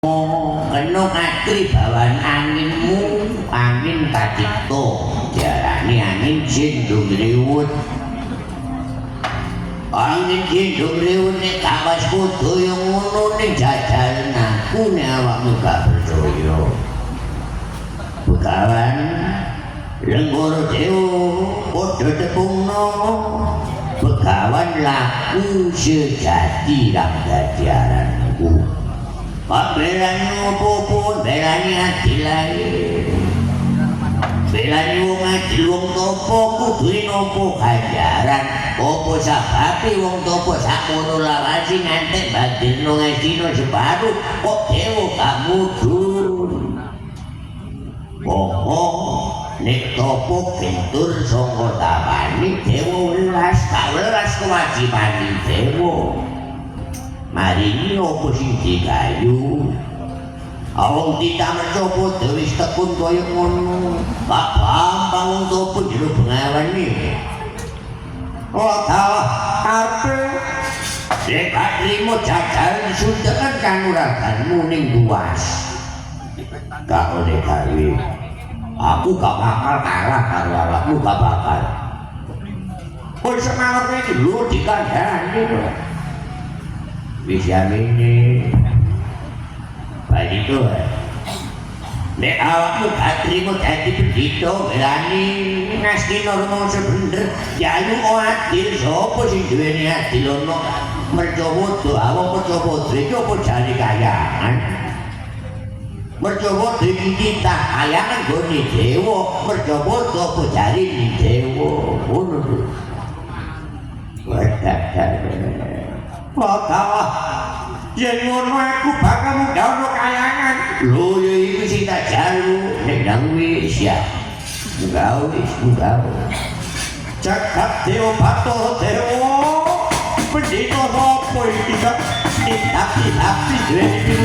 Kena ngatri bawan anginmu, angin kacipto, jarani angin jindung riwut. Angin jindung riwut nek kawas kudu yang ngono ning jajalan aku nek awakmu gak percaya. Begawan lenggoro dewa padha tepungno. Begawan laku sejati ram dadi aranku. Belani opo-opo, belani hati lahir. Belani wong ati wong topo, kuduin opo ganjaran. Opo sababe wong topo sakmono lawasi ngantek badirno ngasino separuh. Kok dewa kamudun. Popo, nek topo bentur sangka tapani dewa welas, gak welas kewajibane dewa. Marini opo sing digayu awong ditamar coba dewis tekun kaya ngono gak gampang wong topo jero bengawan iki oh tawah karepe nek gak trimo jajalan suntekan kanuraganmu ning luas gak oleh gawe aku gak bakal kalah karo awakmu gak bakal kowe semangat iki lho dikandhani bisa ini begitu nek awakmu gak trimo dadi pendhita berani ngasih norma sebener jayu adil sapa sing duweni adil ono mercowodo awak mercowodo iki apa jane kayaan mercowodo iki kita kayangan gone dewa mercowodo apa jare ning dewa ngono lho Wah, yen ngono aku bakal mundhawno kayangan. Lho ya iku sing tak jalu nek ndang wis ya. Munggah. Jagat dewa bato dewa. Pendhita sapa iki kok? Tapi duwe iki.